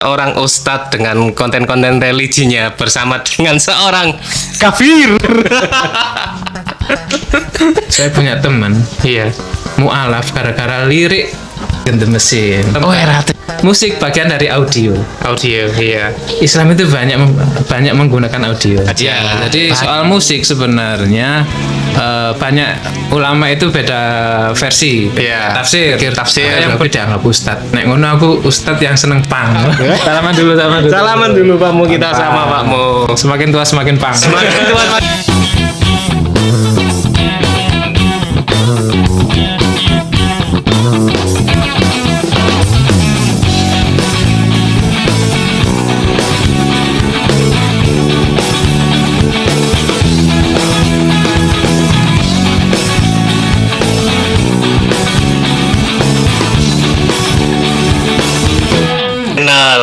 Orang ustadz dengan konten-konten religinya bersama dengan seorang kafir. Saya punya teman, Iya. mualaf gara-gara lirik ganti mesin. Oh, erat. Musik bagian dari audio. Audio, iya. Islam itu banyak menggunakan audio. Ya, Jadi soal musik sebenarnya banyak ulama itu beda versi, Iya. tafsir. Tafsir. Yang dianggap ustad. Nek ngono aku ustad yang seneng pang. Salaman dulu. Salaman dulu Pakmu, kita sama Pakmu. Semakin tua semakin pang. Semakin tua semakin.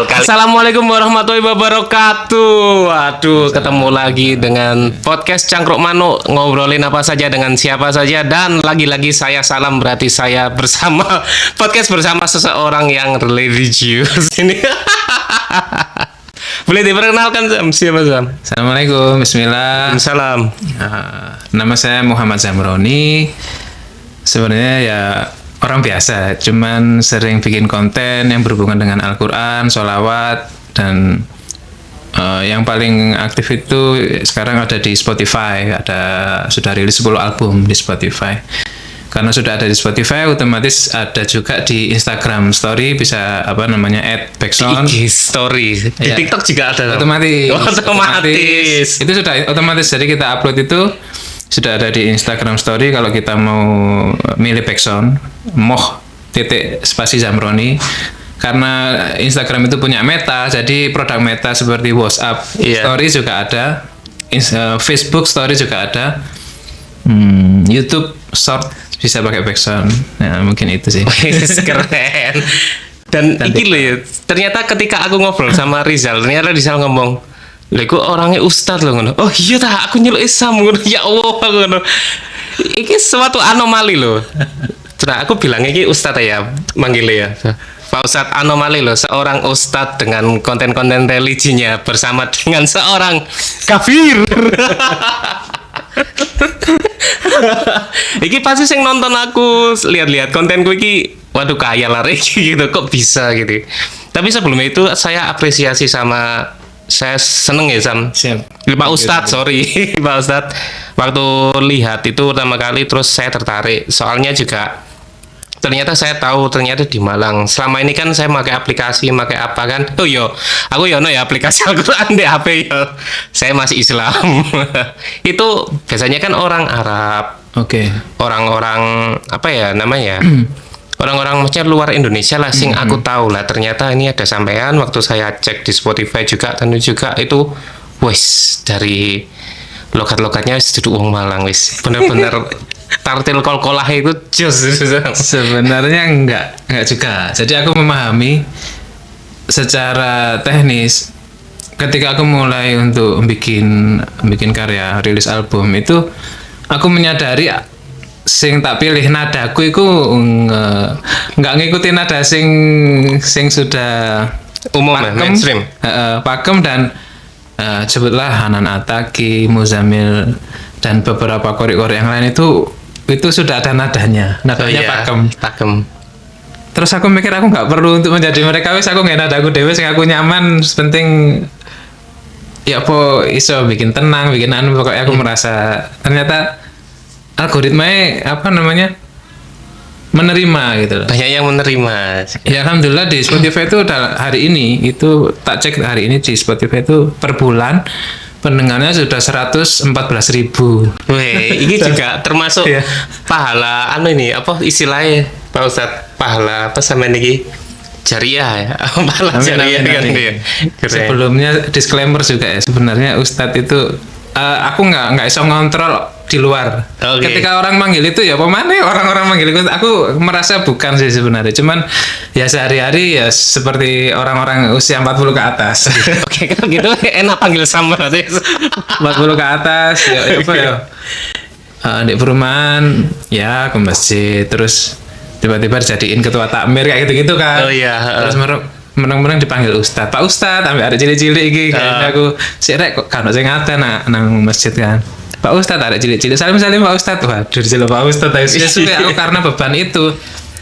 Assalamualaikum warahmatullahi wabarakatuh. Waduh, ketemu lagi dengan podcast Cangkruk Manuk, ngobrolin apa saja dengan siapa saja, dan lagi-lagi saya salam berarti saya bersama podcast bersama seseorang yang religius ini. Boleh diperkenalkan Sam? Siapa Sam? Assalamualaikum, bismillah. Salam. Nama saya Muhammad Zamroni. Sebenarnya ya orang biasa, cuman sering bikin konten yang berhubungan dengan Al-Quran, sholawat, dan yang paling aktif itu sekarang ada di Spotify. Sudah rilis 10 album di Spotify. Karena sudah ada di Spotify, otomatis ada juga di Instagram Story, bisa @backsound. IG Story. Di Ya. TikTok juga ada. Otomatis. Itu sudah otomatis. Jadi kita upload itu sudah ada di Instagram Story. Kalau kita mau milih backsound, _Zamroni. Karena Instagram itu punya Meta, jadi produk Meta seperti WhatsApp Story juga ada, Facebook Story juga ada, YouTube Short bisa pakai backsound. Nah, mungkin itu sih. Keren. Dan iki loh ya, ternyata ketika aku ngobrol sama Rizal, ternyata Rizal ngomong, "Lha iku orangnya ustad loh ngono." Oh iya ta, aku nyeluk Islam ngono. Ya Allah ngono. Iki suatu anomali loh. Nah, aku bilang iki ustad ya, manggilnya ya. Pak Ustadz anomali loh, seorang ustadz dengan konten-konten religinya bersama dengan seorang kafir. Iki pasti sing nonton aku lihat-lihat kontenku iki, waduh kaya lah gitu, kok bisa gitu. Tapi sebelumnya itu saya apresiasi sama, saya seneng ya Sam. Siap. Pak Ustadz, sorry Pak Ustadz. Waktu lihat itu pertama kali terus saya tertarik. Soalnya juga ternyata saya tahu ternyata di Malang selama ini kan saya pakai aplikasi, pakai apa kan? Oh yo, aku yo no ya aplikasi Al-Quran di HP yo. Saya masih Islam. Itu biasanya kan orang Arab. Oke. Orang-orang apa ya namanya? Orang-orang maksudnya luar Indonesia lah, sing aku tahu lah. Ternyata ini ada sampean. Waktu saya cek di Spotify juga, tentu juga itu, wis dari logat-logatnya wis duduk wong Malang wis. Bener-bener tartil kol-kolah itu jos. Sebenarnya enggak juga. Jadi aku memahami secara teknis ketika aku mulai untuk bikin karya, rilis album itu, aku menyadari sing tak pilih nadaku itu nggak ngikutin nada sing sudah Umum ya, mainstream. pakem dan sebutlah Hanan Ataki, Muzamil, dan beberapa korek-korek yang lain itu sudah ada nadanya pakem. Terus aku mikir aku nggak perlu untuk menjadi mereka, wis aku nggak nadaku dewe, sing aku nyaman, penting ya apa iso bikin tenang, bikin pokoknya aku merasa ternyata algoritmanya menerima gitu loh. Banyak yang menerima. Ya alhamdulillah di Spotify itu hari ini itu tak cek hari ini di Spotify itu per bulan pendengarnya sudah 114.000. Weh, ini juga termasuk pahala ini apa istilahnya Pak Ustadz, pahala apa sama ini jariah ya. Pahala jariah kan ya. Sebelumnya disclaimer juga ya, sebenarnya Ustadz itu aku nggak iso ngontrol di luar. Ketika orang manggil itu ya pemane orang-orang manggil itu, aku merasa bukan sih sebenarnya, cuman ya sehari-hari ya seperti orang-orang usia 40 ke atas. Oke, kalau gitu enak panggil sama berarti. 40 ke atas ya apa ya, di perumahan ya ke masjid, terus tiba-tiba dijadiin ketua takmir kayak gitu-gitu kan. Oh iya. Terus meneng-meneng dipanggil Ustad. Pak Ustad, sampai ada cilik-cilik iki kayaknya aku sik rek kok kan sing ngaten nang masjid kan. Pak Ustad ada cilik-cilik. Salim-salim Pak Ustad. Waduh, dijeluk Pak Ustad. Suwe aku karena beban itu.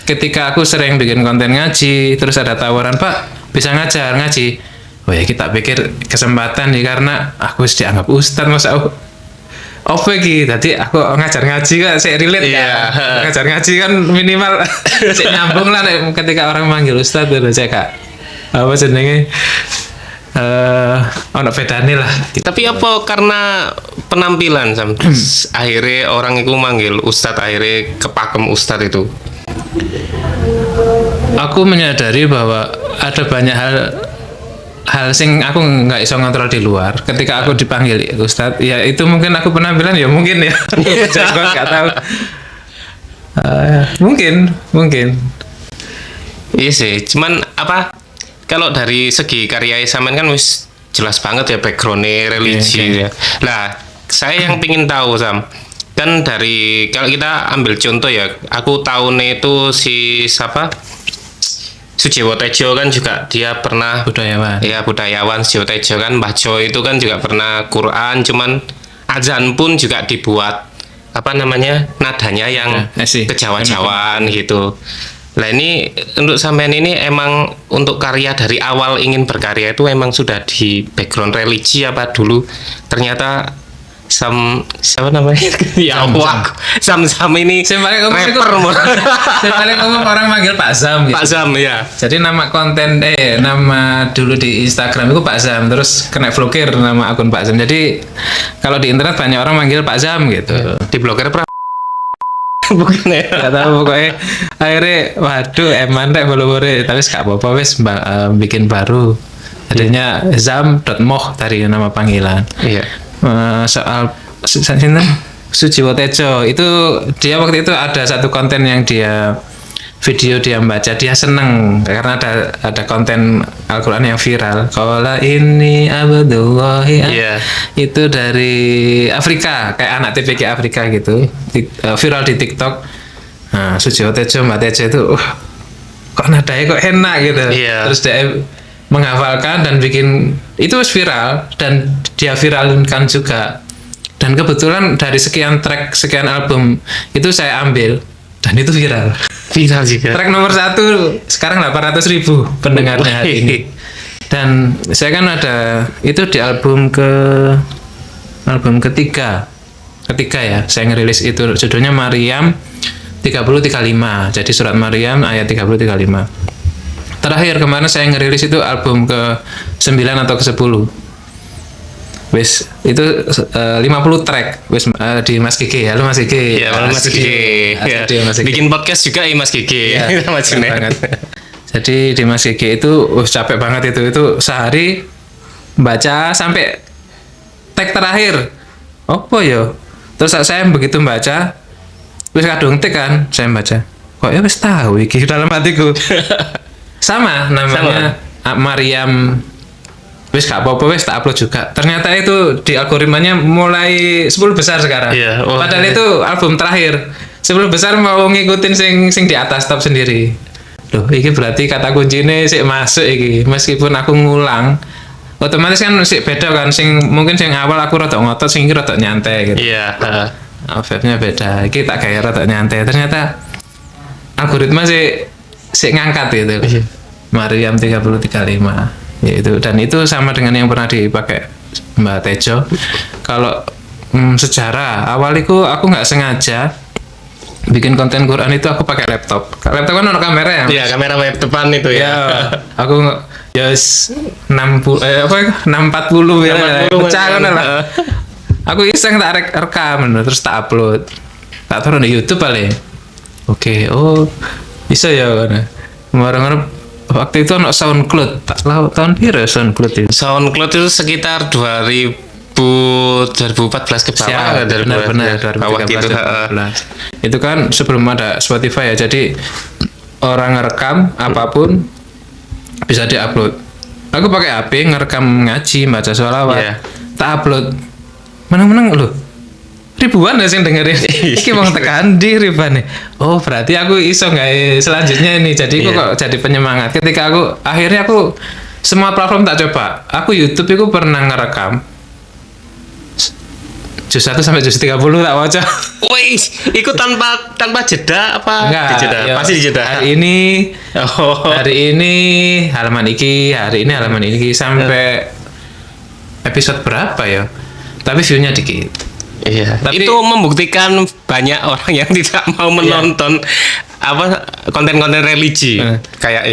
Ketika aku sering bikin konten ngaji, terus ada tawaran, "Pak, bisa ngajar ngaji." Oh ya kita pikir kesempatan nih karena aku sudah dianggap Ustad masa apa iki? Tadi aku ngajar ngaji kan saya relate Iya. kan. Ngajar ngaji kan minimal saya nyambung lah ketika orang manggil Ustad udah saya kak apa jenenge ono bedane lah. Tapi apa karena penampilan Sam? Akhirnya orang itu manggil Ustadz, akhirnya kepakem Ustadz itu. Aku menyadari bahwa ada banyak hal sing aku nggak iso ngontrol di luar. Ketika aku dipanggil Ustadz, ya itu mungkin aku penampilan ya mungkin ya. Aku nggak tahu. Mungkin. Iya sih, cuman apa? Kalau dari segi karya Samen kan wis jelas banget ya backgroundnya religi ya. Nah, saya yang pingin tahu Sam, kan dari kalau kita ambil contoh ya, aku tahunnya itu si siapa? Sujiwo Tejo kan juga dia pernah Budayawan. ya budayawan Sujiwo Tejo kan Mbah Jo itu kan juga pernah Quran, cuman azan pun juga dibuat apa namanya nadanya yang kejawa-jawaan gitu. Nah ini untuk sampean ini emang untuk karya dari awal ingin berkarya itu emang sudah di background religi apa dulu ternyata siapa namanya? Ya Allah, Sam ini Saya paling ngomong rapper saya paling ngomong orang manggil Pak Zam gitu. Pak Sam ya. Jadi nama konten nama dulu di Instagram itu Pak Zam, terus kena blokir nama akun Pak Zam. Jadi kalau di internet banyak orang manggil Pak Zam gitu. Di blogger bukan ya? Gak tahu pokoknya akhirnya waduh eman rek boleh tapi gak apa-apa wes bikin baru. Jadinya zam.moh dari nama panggilan. Iya. Soal Sujiwo Tejo itu dia waktu itu ada satu konten yang video dia membaca, dia seneng karena ada konten Al-Quran yang viral. Qala ini abdullahi itu dari Afrika, kayak anak TPK Afrika gitu, viral di TikTok. Nah, Sujiwo Tejo, Mbak Tejo itu kok nadanya kok enak gitu. Terus dia menghafalkan dan bikin itu viral dan dia viralkan juga. Dan kebetulan dari sekian track, sekian album itu saya ambil dan itu viral juga. Track nomor 1 sekarang 800.000 pendengarnya hari ini. Dan saya kan ada itu di album ketiga ya saya ngerilis itu judulnya Maryam 30-35. Jadi surat Maryam ayat 30-35. Terakhir kemarin saya ngerilis itu album ke-9 atau ke-10. Wis itu 50 track wis di Mas Gigi ya, lu Mas Gigi. Iya, Mas Gigi. Ya. Bikin podcast juga Mas Gigi. Ya, banget. Jadi di Mas Gigi itu capek banget itu sehari baca sampai tag terakhir. Apa ya? Terus saya begitu baca wis kadung tag kan, saya baca. Kok ya wis tahu iki dalam hatiku. Sama namanya Maryam. Wis gak apa-apa wis tak upload juga. Ternyata itu di algoritmanya mulai 10 besar sekarang. Padahal itu album terakhir. 10 besar mau ngikutin sing di atas top sendiri. Loh, iki berarti kata kuncinya sik masuk iki. Meskipun aku ngulang, otomatis kan sik beda kan. Mungkin sing awal aku rada ngotot, sing iki rada nyantai gitu. Iya, vibe-nya beda. Iki tak gaya rada nyantai. Ternyata algoritma sik ngangkat gitu. Maryam 30-35. Ya itu, dan itu sama dengan yang pernah dipakai Mbak Tejo. Kalau sejarah awal itu aku nggak sengaja bikin konten Quran itu aku pakai laptop. Laptop kan ada kamera ya? Iya, kamera web depan itu ya. Aku ya 640 ya. Pecah kan lah. Aku iseng tak rekam terus tak upload. Tak taruh di YouTube paling. Oke, bisa ya kan. Kemarin waktu itu anak SoundCloud, tak tahu tahun berapa SoundCloud itu. SoundCloud itu sekitar 2014 ke bawah. Benar 2013 itu kan sebelum ada Spotify ya, jadi orang ngerekam apapun bisa diupload. Aku pakai HP ngerekam ngaji, baca sholawat, tak upload. Menang-menang loh. ribuan ya sing dengerin. Iki mau tekan di ribuan nih. Oh berarti aku iso nggak selanjutnya ini. Jadi aku kok jadi penyemangat. Ketika akhirnya aku semua platform tak coba. Aku YouTube itu pernah ngerekam juz 1 sampai juz 30 tak baca. Wih, ikut tanpa jeda apa? Enggak, Dijeda. ya, Pasti dijeda. Hari ini halaman iki, hari ini halaman ini sampai episode berapa ya? Tapi view-nya dikit. Iya. Tapi- Itu membuktikan banyak orang yang tidak mau menonton apa konten-konten religi kayak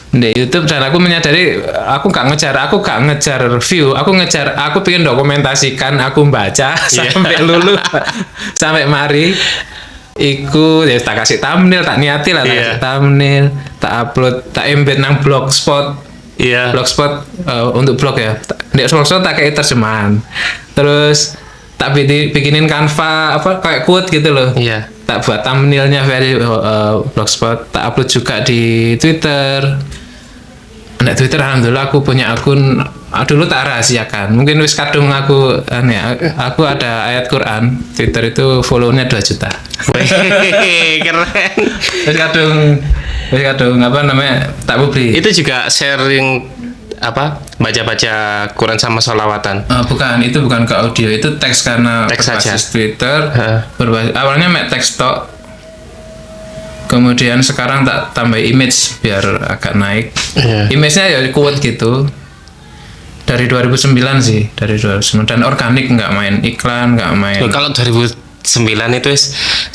Di YouTube, dan aku menyadari aku gak ngejar view, aku pengen dokumentasikan aku baca sampai lulu sampai mari iku ya tak kasih thumbnail, tak niati lah tak kasih thumbnail, tak upload, tak embed nang blogspot Iya. untuk blog ya. Di blogspot tak kayak terjemahan, terus tak bikinin Canva apa kayak quote gitu loh. Iya. Tak buat thumbnailnya dari blogspot, tak upload juga di Twitter. Nah, Twitter alhamdulillah aku punya akun, dulu tak rahasiakan. Mungkin wis kadung aku aku ada ayat Quran. Twitter itu follow-nya 2 juta. Wih, keren. Wis kadung apa namanya? Tak publik. Itu juga sharing apa? Baca-baca Quran sama sholawatan. Itu bukan ke audio, itu teks karena Teks berbasis saja. Twitter. Awalnya mek teks tok. Kemudian sekarang tak tambah image biar agak naik. Iya. Image-nya ya quote gitu. Dari 2009 sih, dari 2009, dan organik, nggak main iklan, nggak main. Loh, kalau 2009 itu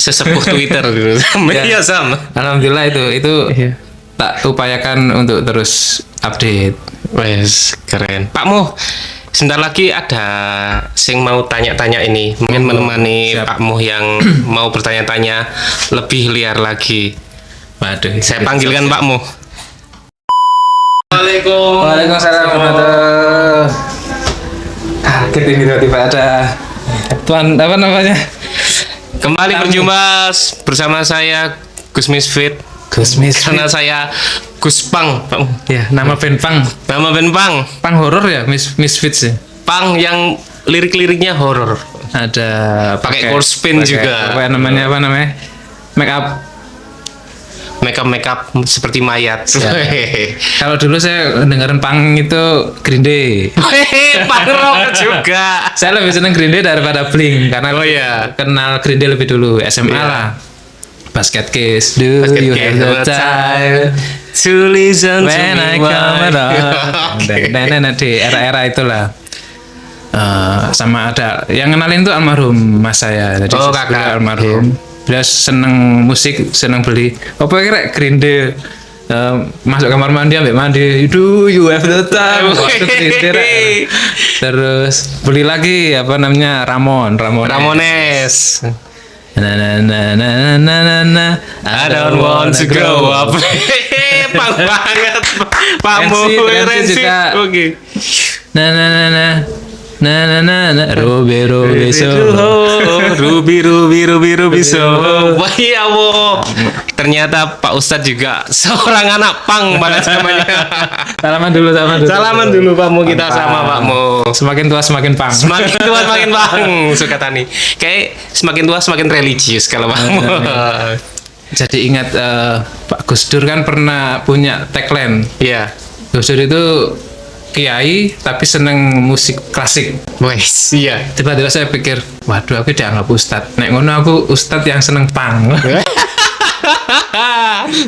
sesepuh Twitter gitu. Iya sama. Alhamdulillah itu Iya. tak upayakan untuk terus update. Wes, keren. Pak Muh, sebentar lagi ada sing mau tanya-tanya ini. Mungkin menemani siap. Pak Muh yang mau bertanya-tanya lebih liar lagi. Waduh. Saya panggilkan Pak Muh. Assalamualaikum. Waalaikumsalam warahmatullahi. Kaget ini tiba-tiba ada tuan apa namanya? Kembali berjumpa bersama saya Gus Misfit. Gus Misfit. Karena saya Gus Pang, Pak Muh. Ya, nama band pang. Nama band Pang. Pang horor ya, Misfits ya. Pang yang lirik-liriknya horor. Ada Pakai chord spin juga. Apa namanya? Make up. Makeup seperti mayat. Kalau dulu saya dengerin pang itu Green Day. Hehehe, Pang rock juga. Saya lebih seneng Green Day daripada Blink karena Oh iya. kenal Green Day lebih dulu SMA Iya. lah. Basket Case, do Basket you Case, have the time to listen when to I me come around? Oke. Dan di era-era itulah. Sama ada yang kenalin tuh almarhum mas saya, jadi Oh, beliau kakak. almarhum. Beliau seneng musik, seneng beli. Apa kira Green Day? Masuk kamar mandi ambil mandi, do you have the time? Wah, itu Green Day, Rek. Terus beli lagi apa namanya Ramones. na na na na na na na I don't want to grow up. Hehehe, Pang banget. Pak Muh, Tensi Rensi. juga. Oke. na na na na na na na na Robe so Ruby so. Wah ya Allah. Ternyata Pak Ustadz juga seorang anak pang pada zamannya. salaman dulu Salaman dulu Pak Muh, kita Pang. sama Pak Muh. Semakin tua semakin pang. Semakin tua semakin pang. Suka tani. Kayak semakin tua semakin religius kalau Pak Muh. Jadi ingat Pak Gus Dur kan pernah punya tagline. Iya. Gus Dur itu kiai tapi seneng musik klasik. Wes, iya. Tiba-tiba saya pikir, waduh aku dianggap ustad. Nek ngono aku ustad yang seneng pang.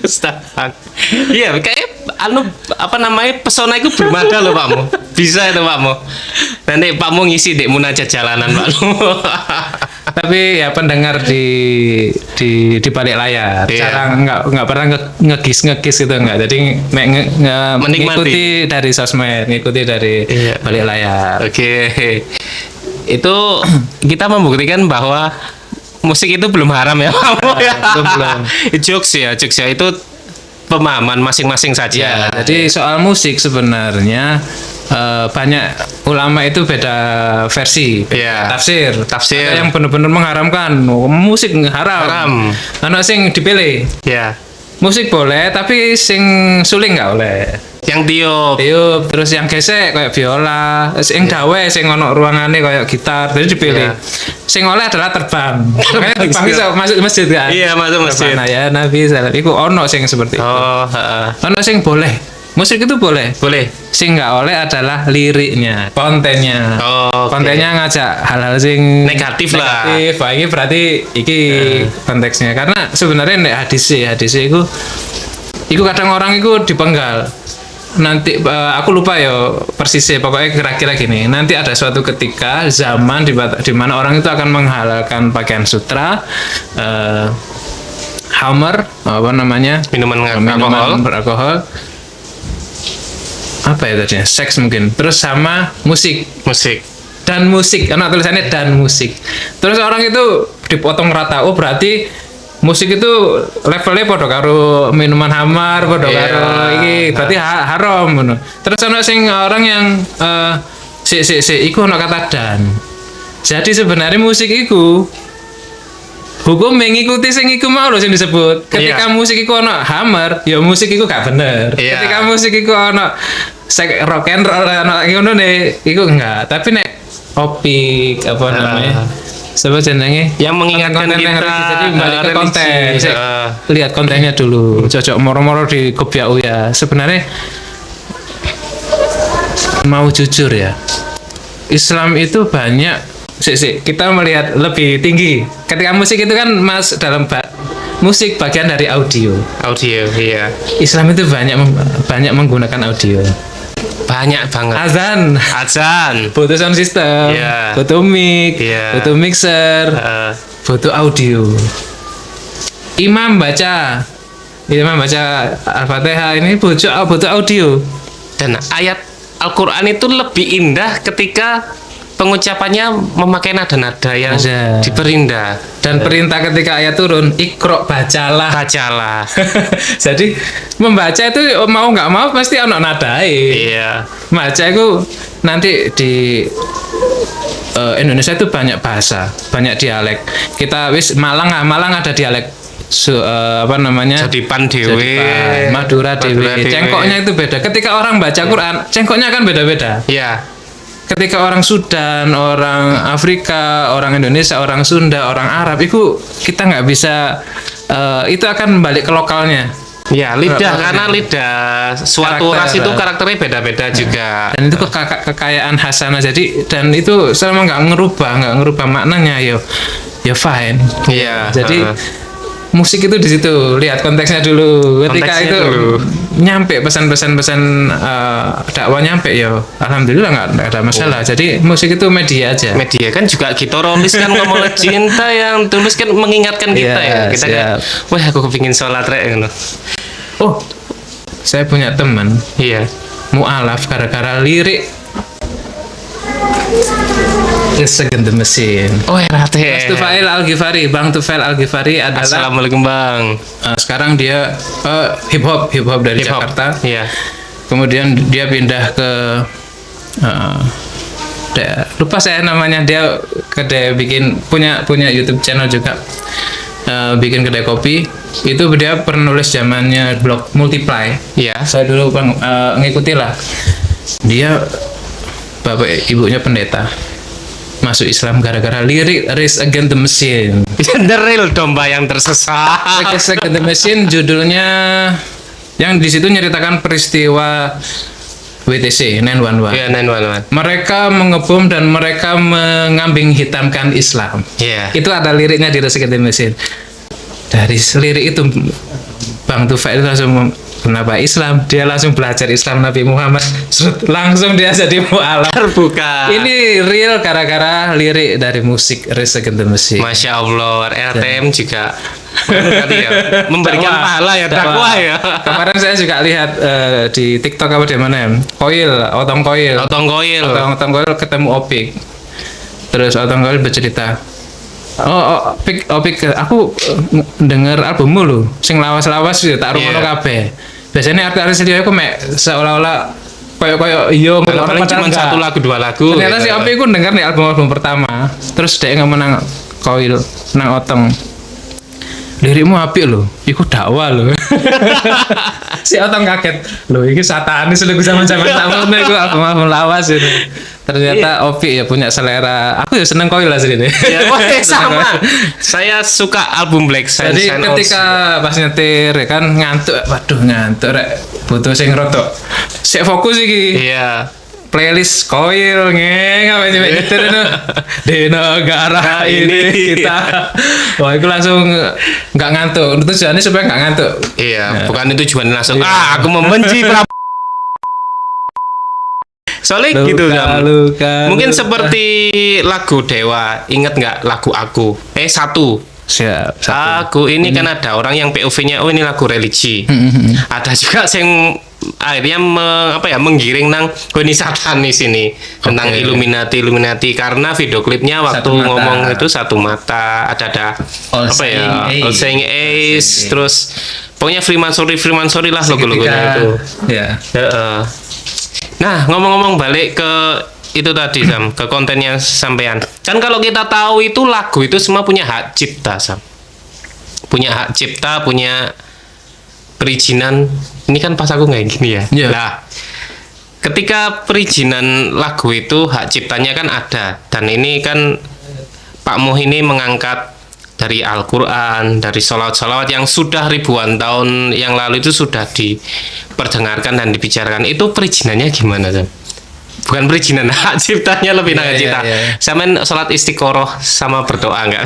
Ustaz. Iya, kayak apa namanya pesona itu belum ada loh Pak Mo. Bisa itu Pak Mo. Nanti Pak Mo ngisi dek munajat jalanan Pak Mo. Tapi ya pendengar di balik layar, Iya. cara nggak pernah ngegis gitu nggak. Jadi Menikmati. ngikuti dari sosmed, ngikuti dari Iya. balik layar. Oke. Itu kita membuktikan bahwa musik itu belum haram ya Pak Mo ya. belum. Jokes ya itu pemahaman masing-masing Ya, saja. jadi soal musik sebenarnya banyak ulama itu beda versi, beda Iya. tafsir. Ada yang benar-benar mengharamkan musik haram. Haram. Ana sing dipilih. Ya. Musik boleh, tapi sing suling nggak boleh. Yang tiup. tiup, terus yang gesek kayak biola, sing dawe sing ono ruangane kayak gitar, jadi dipilih. Iya. Sing oleh adalah terbang. Makanya terbang bisa masuk masjid kan. Iya, masuk masjid. Terbang, ya Nabi sallallahu iku ono sing seperti itu. Oh, heeh. Ono sing boleh. Musik itu boleh. Boleh. Sing nggak oleh adalah liriknya, kontennya. Oh, oke. Kontennya ngajak hal-hal sing Negatif lah. negatif. Wah, ini berarti iki konteksnya. Karena sebenarnya nek hadis iku kadang orang itu dipenggal. Nanti aku lupa ya persisnya, pokoknya kira-kira gini. Nanti ada suatu ketika zaman di mana orang itu akan menghalalkan pakaian sutra, Hammer, apa namanya? Minuman beralkohol. Apa ya tadinya? Seks mungkin. Terus sama musik. Dan musik, karena tulisannya dan musik. Terus orang itu dipotong rata. Oh berarti musik itu levelnya podo karo minuman hamar, podo Iya. karo iki berarti haram ngono. Terus ana sing orang yang iku ana kata dan. Jadi sebenarnya musik iku hukum mengikuti sing iku mau lho sing disebut. Ketika Iya. musik iku ana hammer, ya musik iku gak bener. Iya. Ketika musik iku ana rock and roll ana ngono nih, iku enggak. Tapi nek opik apa namanya? Sebab jenenge Yang mengingatkan konten yang kita, religi. Jadi balik ke religi. konten. Sik, Heeh. lihat kontennya dulu. Cocok moro-moro di Gebyau ya. Sebenarnya mau jujur ya. Islam itu banyak kita melihat lebih tinggi. Ketika musik itu kan Mas dalam musik bagian dari audio. Iya. Islam itu banyak menggunakan audio. Banyak banget. Azan. Butuh sound system, Iya. butuh mic, Iya. butuh mixer, Heeh. butuh audio. Imam baca Al-Fatihah ini butuh audio. Dan ayat Al-Quran itu lebih indah ketika pengucapannya memakai nada-nada yang Ada. diperindah. Dan perintah ketika ayat turun, Iqra bacalah. Bacalah. Jadi membaca itu mau nggak mau pasti ono nadai. Iya. Baca itu nanti di Indonesia itu banyak bahasa, banyak dialek. Kita Malang ada dialek apa namanya? Jadipan dewe. Jadipan, Madura dewe. Cengkoknya itu beda. Ketika orang baca Quran, cengkoknya kan beda-beda. Iya. Ketika orang Sudan, orang Afrika, orang Indonesia, orang Sunda, orang Arab, itu kita nggak bisa, itu akan balik ke lokalnya. Ya, lidah karena lidah suatu ras itu karakternya beda-beda juga. Dan itu kekayaan hasanah. Jadi dan itu selama nggak ngerubah maknanya, ya fine. Iya. Jadi musik itu di situ, lihat konteksnya dulu. Ketika Konteksnya itu dulu. nyampe pesan-pesan dakwah nyampe, ya alhamdulillah nggak ada masalah. Jadi musik itu media aja. Media kan juga gitarolis kan ngomong cinta yang tulis kan mengingatkan kita Iya, ya. Kita kan, wah aku kepingin sholat rek gitu. Oh, saya punya teman Iya. mualaf gara-gara lirik Segentu mesin. Oh rate. Mas Tufail Al-Ghifari, Bang Tufail Al-Ghifari adalah Assalamualaikum Bang. sekarang dia hip hop dari Hip hop. Jakarta. Iya. Kemudian dia pindah ke lupa saya namanya, dia kedai bikin punya YouTube channel juga, bikin kedai kopi. Itu dia pernah nulis zamannya blog Multiply. Iya. Saya dulu ngikuti lah. Dia bapak ibunya pendeta, masuk Islam gara-gara lirik Race Against the Machine. The real domba yang tersesat. Race Against the Machine judulnya, yang di situ nyeritakan peristiwa WTC 911. Iya 911. Mereka mengebom dan mereka mengambing hitamkan Islam. Iya. Itu ada liriknya di Race Against the Machine. Dari lirik itu Bang Tufail langsung kenapa Islam? Dia langsung belajar Islam Nabi Muhammad. Langsung dia jadi mu'alaf. Terbuka. Ini real gara-gara lirik dari musik Race Against the Machine. Masya Allah, RTM juga tadi ya, memberikan Dakwah. pahala ya, dakwah ya. Kemarin saya juga lihat di TikTok apa di mana ya? Otong Koil ketemu Opik. Terus Otong Koil bercerita, Opik, aku denger albummu lho, sing lawas-lawas ya tak rungono kabeh. Biasanya artis-artis dia aku mek seolah-olah koyo iya Paling cuma satu lagu dua lagu. Ternyata gitu. si Opik ku denger nih album pertama. Terus dia ngomong nang Koil, nang Otong. Lirikmu apik lho, iku dakwah lho. Si Otong kaget. Loh, ini satanis lagu zaman-zaman tahun iku album lawas ini. Ternyata Opi ya punya selera. Aku ya seneng Koil lah sini. Ya, wah, sama. Saya suka album Black Sign. Jadi ketika pas nyetir ya kan ngantuk, waduh ngantuk rek. Butuh sing rotok. Sik fokus iki. Iya. Playlist Koil apa sih nyetir itu di negara ini kita. Wah, itu langsung nggak ngantuk. Tujuannya supaya nggak ngantuk. Iya, bukan itu tujuan langsung. Aku membenci Prabowo. Soalnya Luka, gitu kan. Mungkin luka. seperti lagu Dewa. Ingat nggak lagu Aku? Satu. Siap. Aku ini kan ada orang yang POV-nya ini lagu religi. Ada juga yang akhirnya menggiring nang ini satanis ini tentang Illuminati karena video klipnya waktu ngomong itu satu mata ada All saying Ace terus pokoknya Freemansori lah logo-logonya itu. Ya. Nah, ngomong-ngomong balik ke itu tadi Sam, ke kontennya sampean. Kan kalau kita tahu itu lagu itu semua punya hak cipta Sam. Punya hak cipta, punya perizinan. Ini kan pas aku kayak gini ya. Yeah. Nah, ketika perizinan lagu itu hak ciptanya kan ada dan ini kan Pak Moh ini mengangkat dari Al-Quran, dari sholawat-sholawat yang sudah ribuan tahun yang lalu itu sudah diperdengarkan dan dibicarakan. Itu perizinannya gimana Sam? Bukan perizinan, hak ciptanya lebih hak cipta. Sampean sholat istiqoroh sama berdoa enggak?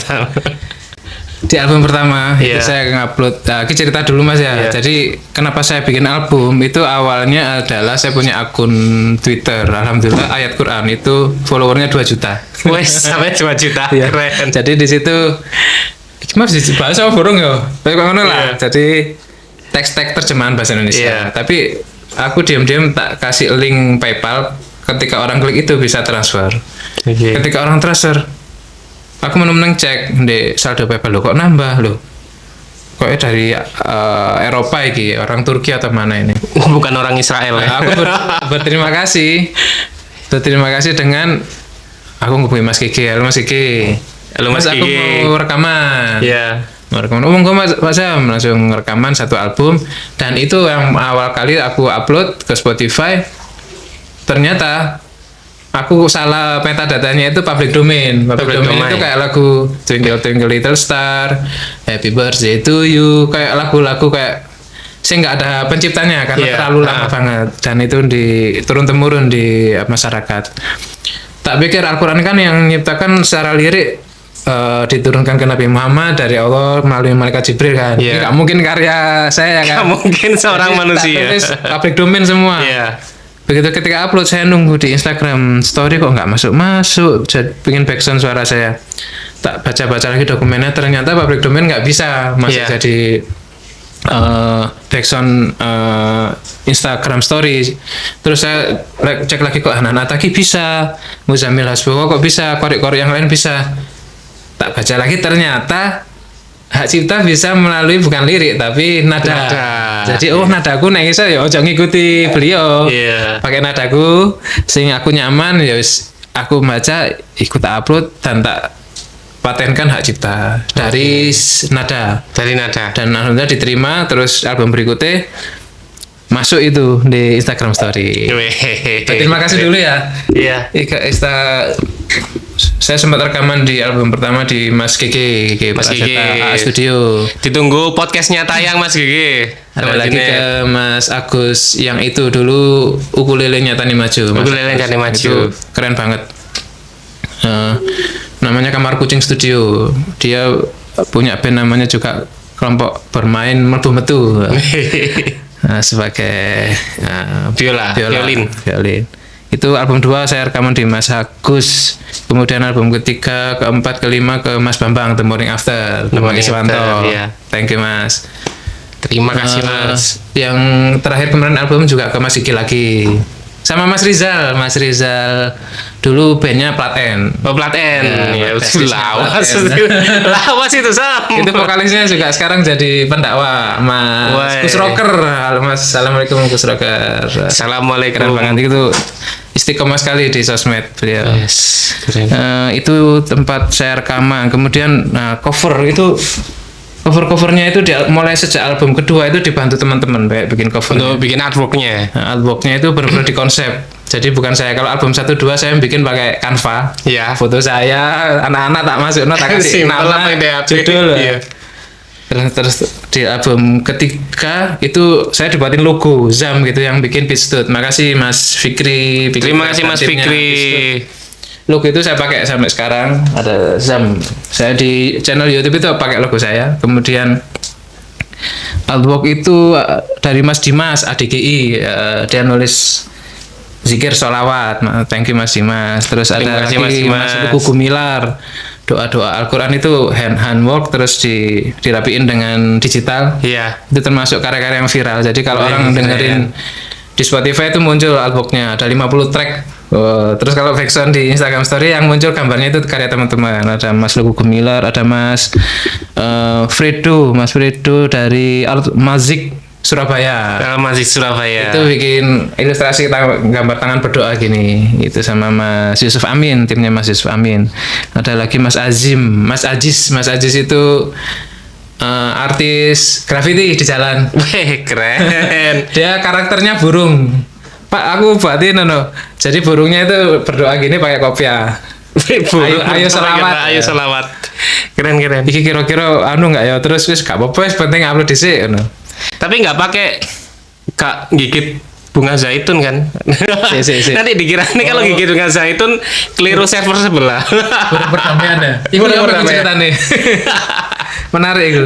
Di album pertama itu saya ngupload. Nah, cerita dulu Mas ya. Jadi kenapa saya bikin album itu awalnya adalah saya punya akun Twitter. Alhamdulillah ayat Quran itu followernya 2 juta. Wes sampai 2 juta. Keren. Jadi di situ Mas bahasa burung ya. Kayak ngono lah. Jadi teks-teks terjemahan bahasa Indonesia. Tapi aku diam-diam tak kasih link PayPal. Ketika orang klik itu bisa transfer. Ketika orang transfer, aku menang cek di saldo PayPal lo kok nambah lo. Kok dari Eropa iki, orang Turki atau mana ini? Bukan orang Israel ya. Aku berterima kasih. Berterima kasih dengan aku ngubungi Mas Kiki. Halo Mas Kiki. Halo Mas Aku Kiki. mau rekaman. Iya. Mau rekaman. Mas Sam langsung rekaman satu album dan itu yang awal kali aku upload ke Spotify. Ternyata aku salah metadatanya itu public domain. Public domain itu kayak lagu Twinkle Twinkle Little Star, Happy Birthday to You, kayak lagu-lagu kayak saya nggak ada penciptanya karena terlalu lama banget dan itu turun temurun di masyarakat. Tak pikir Al-Quran kan yang menciptakan secara lirik diturunkan ke Nabi Muhammad dari Allah melalui malaikat Jibril kan. Ini nggak mungkin karya saya kan. Nggak mungkin seorang manusia. Public domain semua. Begitu ketika upload saya nunggu di Instagram story kok nggak masuk jadi pengen backsound suara saya, tak baca lagi dokumennya ternyata public domain nggak bisa masuk jadi backsound Instagram story. Terus saya cek lagi kok Hanan Ataki bisa, Muzamil Hasbullah kok bisa, korek-korek yang lain bisa. Tak baca lagi ternyata hak cipta bisa melalui bukan lirik tapi nada. Jadi nadaku nek iso ya ojo ngikuti beliau. Pakai nadaku sing aku nyaman ya wis aku baca ikut upload dan tak patenkan hak cipta dari nada. Dan alhamdulillah diterima terus album berikutnya masuk itu di Instagram story. Terima kasih dulu ya. Iya. Saya sempat rekaman di album pertama di Mas Gigi Studio. Ditunggu podcastnya tayang Mas Gigi. Ada lagi ke Mas Agus yang itu dulu ukulelenya Tani Maju. Ukulelenya Tani Maju. Itu keren banget. Namanya Kamar Kucing Studio. Dia punya band namanya juga kelompok bermain metu-metu. Sebagai violin. Itu album 2 saya rekaman di Mas Agus. Kemudian album ketiga, keempat, kelima ke Mas Bambang The Morning After, Bambang Iswanto. Thank you Mas. Terima kasih Mas. Yang terakhir kemarin album juga ke Mas Gigi lagi. Sama Mas Rizal dulu bandnya Plat N. Plat N. Lawas itu Sam. Itu vokalisnya juga sekarang jadi pendakwa Mas Gus Rocker. Halo Mas, assalamualaikum Gus Rocker. Assalamualaikum. Keren banget itu. Istiqomah sekali di sosmed beliau. Keren. Itu tempat saya rekaman. Kemudian cover itu cover-covernya itu mulai sejak album kedua itu dibantu teman-teman kayak bikin cover. Untuk bikin artworknya. Nah, artworknya itu benar-benar di konsep. Jadi bukan saya, kalau album 1 2 saya bikin pakai Canva. Iya. Foto saya, anak-anak tak masuk, tak kasih Simpel nama, apa yang DAP. judul. Iya. Terus di album ketiga itu saya dibuatin logo Zam gitu yang bikin Beatstud. Makasih Mas Fikri. Terima kasih Mas timnya Fikri. Beatstud. Logo itu saya pakai sampai sekarang, ada Zam. Saya di channel YouTube itu pakai logo saya. Kemudian artwork itu dari Mas Dimas ADGI, dia nulis zikir sholawat. Thank you Mas Dimas. Terus Terima ada kasih, Mas lagi Dimas. Mas Luku Gumilar, doa-doa Al-Quran itu handwork terus dirapiin dengan digital. Iya. Itu termasuk karya-karya yang viral. Jadi kalau orang dengerin di Spotify itu muncul artworknya, ada 50 track. Terus kalau backsound di Instagram Story yang muncul gambarnya itu karya teman-teman. Ada Mas Luku Gumilar, ada Mas Mas Fredo dari Art Mazik Surabaya. Kalau masih Surabaya. Itu bikin ilustrasi gambar tangan berdoa gini. Itu sama Mas Yusuf Amin, timnya Mas Yusuf Amin. Ada lagi Mas Azim, Mas Ajis itu artis graffiti di jalan. Weh, keren. Dia karakternya burung. Pak, aku buatin Jadi burungnya itu berdoa gini pakai kopiah. Ayo selawat. Ayo selawat. Keren. Iki kira-kira nggak ya? Terus wis gak apa-apa, penting upload dhisik Tapi nggak pakai Kak gigit bunga zaitun kan? Si. Nanti dikira nih kalau gigit bunga zaitun keliru server sebelah. Burung perdamaian ya. Iku apa ceritane? Menarik itu.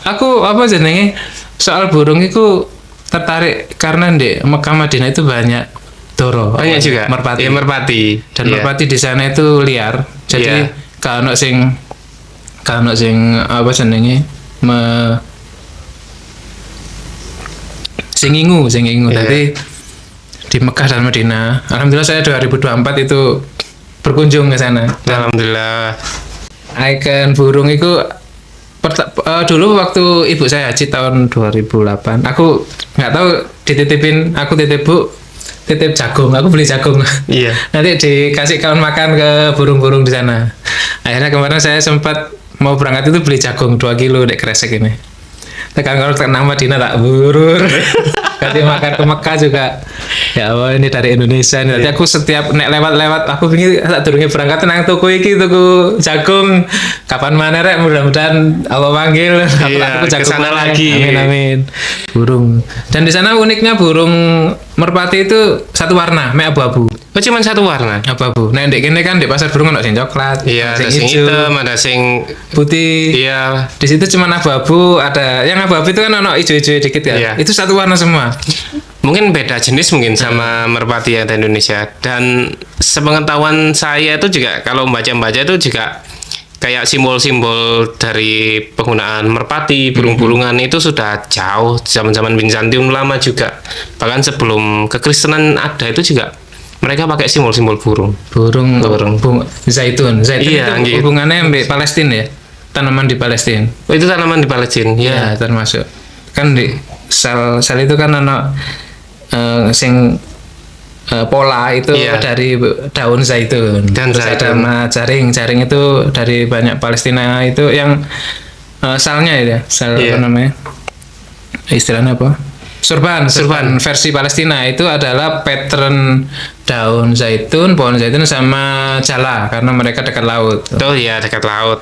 Aku apa jenenge? Soal burung itu tertarik karena di Mekah Madinah itu banyak doro. Banyak juga. Merpati. Iya, merpati. Dan merpati di sana itu liar. Jadi kalau sing apa jenenge? Singingu. Jadi di Mekah dan Madinah. Alhamdulillah saya 2024 itu berkunjung ke sana. Alhamdulillah. Icon burung itu dulu waktu ibu saya haji tahun 2008, aku nggak tahu aku titip jagung, aku beli jagung. Iya. Nanti dikasih kawan makan ke burung-burung di sana. Akhirnya kemarin saya sempat mau berangkat itu beli jagung 2 kilo dek kresek ini. Tekan kalau nama Madinah tak burur. Ganti makan ke Mekah juga. Ya Allah, ini dari Indonesia nih. Nanti aku setiap lewat aku pingin tak durunge berangkat nang tuku jagung. Kapan mana rek, mudah-mudahan Allah panggil aku jagung kesana mana. lagi. Amin. Burung. Dan di sana uniknya burung merpati itu satu warna, mek abu-abu. Oh, cuma satu warna. Abu-abu. Nah, ndek kene kan di pasar burung ono sing coklat, Iya, ada sing hijau, hitam, ada sing putih. iya. Di situ cuma abu-abu, ada yang abu-abu itu kan ono ijo-ijo dikit ya. Iya. Itu satu warna semua. Mungkin beda jenis mungkin sama merpati yang ada di Indonesia. Dan sepengetahuan saya itu juga kalau membaca-baca itu juga kayak simbol-simbol dari penggunaan merpati, burung-burungan itu sudah jauh zaman-zaman Bizantium lama juga. Bahkan sebelum kekristenan ada itu juga mereka pakai simbol-simbol burung. Burung. Zaitun Iya, itu gitu. hubungannya di Palestina ya. Tanaman di Palestina. Oh, itu tanaman di Palestina. Ya, Ya. termasuk. Kan di sel itu kan ono sing pola itu Iya. dari daun zaitun. Dan Terus ada zaitun. jaring itu dari banyak Palestina itu yang salnya ya, sel Iya. apa namanya? Istilahnya apa? Surban versi Palestina itu adalah pattern daun zaitun, pohon zaitun sama jala karena mereka dekat laut. Oh iya, dekat laut.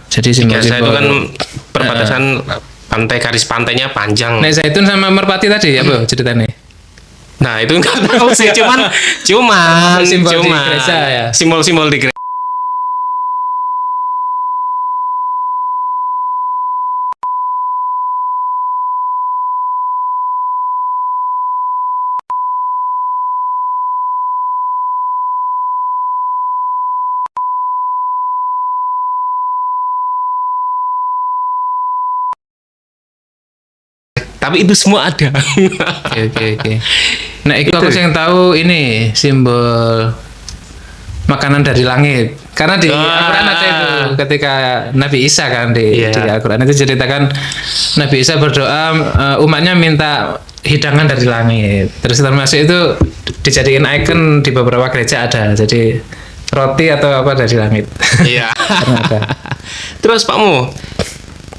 Jadi Biasa itu simbol-simbol. kan perbatasan pantai, garis pantainya panjang. Nek zaitun sama merpati tadi apa ceritanya? Nah, itu nggak tahu sih, cuman Simbol di gereja ya? Simbol-simbol di gereja. Tapi itu semua ada. Oke. Nah, itu aku Itu. yang tahu ini simbol makanan dari langit. Karena di Al-Quran ada itu ketika Nabi Isa kan di Iya. Al-Quran itu ceritakan Nabi Isa berdoa umatnya minta hidangan dari langit. Terus termasuk itu dijadikan icon di beberapa gereja ada. Jadi roti atau apa dari langit. Iya. Karena ada. Terus Pak Mo,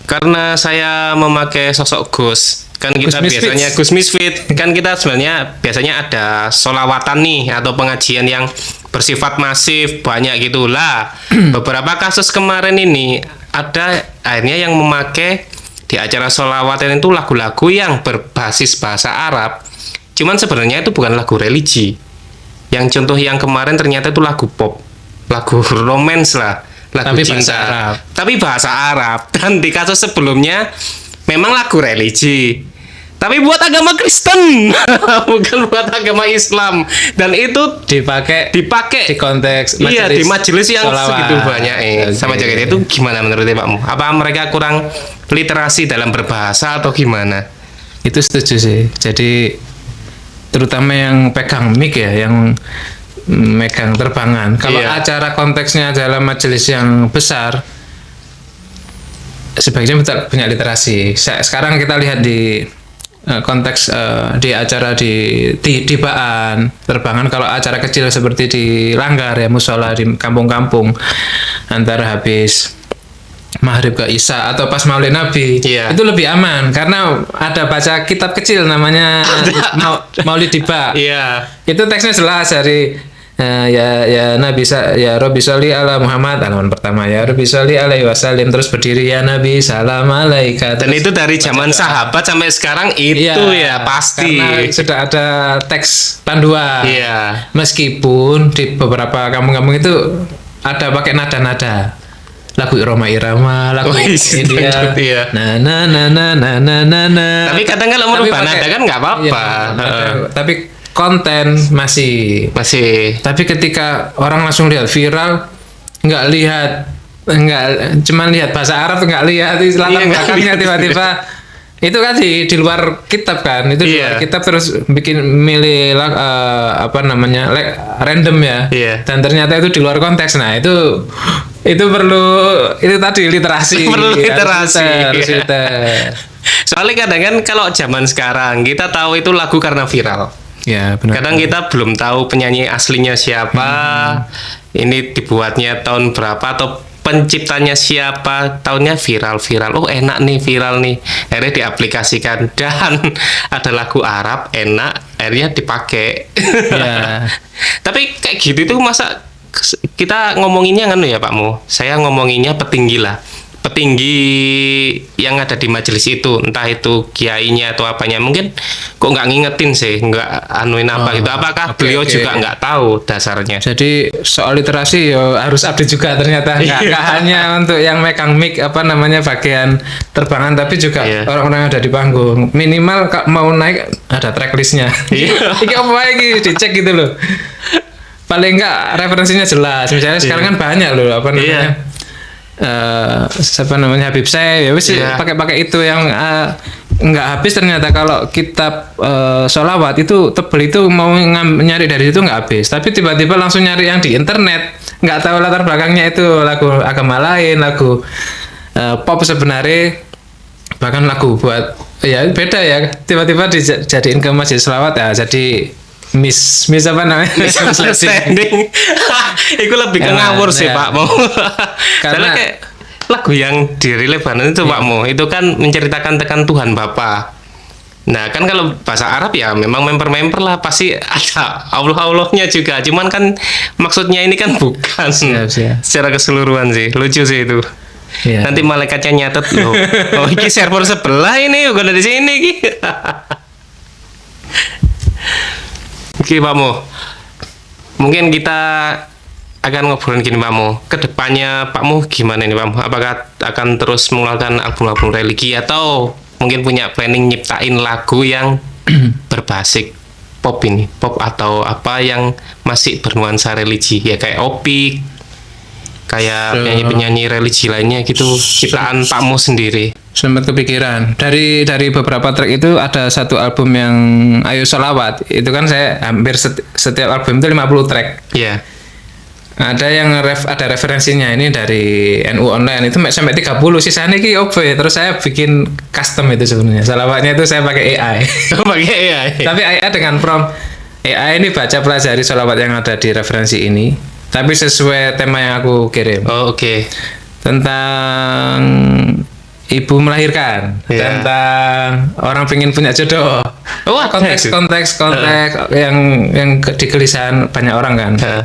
karena saya memakai sosok Gus, kan kita Gus Misfits. biasanya Gus Misfit, kan kita sebenarnya biasanya ada solawatan nih atau pengajian yang bersifat masif banyak gitulah. Beberapa kasus kemarin ini ada akhirnya yang memakai di acara solawatan itu lagu-lagu yang berbasis bahasa Arab, cuman sebenarnya itu bukan lagu religi. Yang contoh yang kemarin ternyata itu lagu pop, lagu romance lah, lagu Tapi cinta, bahasa Arab. tapi bahasa Arab. Dan di kasus sebelumnya memang lagu religi, tapi buat agama Kristen, bukan buat agama Islam. Dan itu Dipakai dipakai di konteks iya di majelis yang sholawat. segitu banyak sama Oke. jaga itu gimana menurut Pakmu? Apa mereka kurang literasi dalam berbahasa atau gimana? Itu setuju sih. Jadi terutama yang pegang mic ya, yang megang terbangan. Kalau Iya. acara konteksnya adalah majelis yang besar, sebaiknya betul punya literasi. Sekarang kita lihat di konteks di acara di Baan terbangan, kalau acara kecil seperti di Langgar ya, musola di kampung-kampung, antara habis maghrib ke isya atau pas maulid nabi, Iya. itu lebih aman karena ada baca kitab kecil namanya Maulid Tiba. Iya. Itu teksnya jelas dari ya Nabi ya Rabbi sholli ala Muhammad, halaman pertama, ya Rabbi sholli alaihi wasallim, terus berdiri ya Nabi salam alaika. Dan Terus itu dari zaman sahabat sampai sekarang itu iya, ya pasti. karena sudah ada teks panduan. Iya. Meskipun di beberapa kampung-kampung itu ada pakai nada-nada lagu irama-irama, lagu Oh, India, dangdut, iya. na. Tapi kadang kalau Tapi merubah nada kan nggak apa-apa. iya, Heeh. tapi konten masih. Masih. Tapi ketika orang langsung lihat viral, nggak cuman lihat bahasa Arab, nggak lihat latar Iya, nggak belakangnya, lihat. tiba-tiba itu kan di luar kitab kan, itu di luar Iya. kitab, terus bikin milih apa namanya random ya. Iya. Dan ternyata itu di luar konteks. Nah itu itu tadi literasi. Perlu literasi, Harus iya. liter. Soalnya kadang kan kalau zaman sekarang kita tahu itu lagu karena viral. Ya benar. Kadang kita belum tahu penyanyi aslinya siapa, ini dibuatnya tahun berapa atau penciptanya siapa, tahunnya viral. Oh enak nih, viral nih, akhirnya diaplikasikan dan ada lagu Arab enak, akhirnya dipakai. Ya. Tapi kayak gitu tuh masa kita ngomonginnya kan ya Pakmu, saya ngomonginnya petinggi lah. Petinggi yang ada di majelis itu, entah itu kiainya atau apanya, mungkin kok nggak ngingetin sih, nggak anuin apa gitu. Apakah oke, beliau oke. juga nggak tahu dasarnya? Jadi soal literasi ya harus update juga ternyata, nggak hanya untuk yang megang mic apa namanya bagian terbangan, tapi juga Iya. orang-orang yang ada di panggung. Minimal mau naik ada tracklistnya. Iya. Ini apa lagi dicek gitu loh. Paling nggak referensinya jelas. Misalnya sekarang kan banyak loh apa namanya. Siapa namanya Habib Syekh ya wis Iya. pakai itu yang nggak habis ternyata. Kalau kitab sholawat itu tebel, itu mau nyari dari situ nggak habis, tapi tiba-tiba langsung nyari yang di internet, nggak tahu latar belakangnya itu lagu agama lain, lagu pop sebenarnya, bahkan lagu buat ya beda ya, tiba-tiba dijadiin ke masjid sholawat ya, jadi miss apa namanya, Misunderstanding. Itu lebih ke Ya, ngawur sih ya. Pak Mo. Karena- Karena kayak lagu yang dirilis Lebanon itu Pak Mo, itu kan menceritakan tekan Tuhan Bapa. Nah kan kalau bahasa Arab ya memang member lah, pasti ada Allah-Allahnya juga. Cuman kan maksudnya ini kan bukan Siap. secara keseluruhan sih. Lucu sih itu. Iya. Nanti malaikatnya nyatet loh. Oh ini server sebelah ini bukan dari sini ki. Oke Pak Mo, mungkin kita akan ngobrolin gini Pak Mo. Kedepannya Pak Mo gimana nih Pak Mo? Apakah akan terus mengeluarkan album-album religi atau mungkin punya planning nyiptain lagu yang berbasis pop ini, pop atau apa yang masih bernuansa religi ya, kayak Opik, kayak penyanyi-penyanyi religi lainnya gitu, ciptaan Pak Mo sendiri. Sempat kepikiran dari beberapa track itu ada satu album yang Ayo Sholawat, itu kan saya hampir setiap album itu 50 track. Iya. Ada yang ada referensinya ini dari NU Online itu sampai 30, sisanya ki opo ya. Terus saya bikin custom itu sebenarnya. Sholawatnya itu saya pakai AI. Pakai AI. Tapi AI dengan prompt AI ini baca pelajari sholawat yang ada di referensi ini, tapi sesuai tema yang aku kirim. Oh, oke. Tentang ibu melahirkan, Iya. tentang orang pengen punya jodoh. Wah, konteks yang di kegelisahan banyak orang kan. Heeh.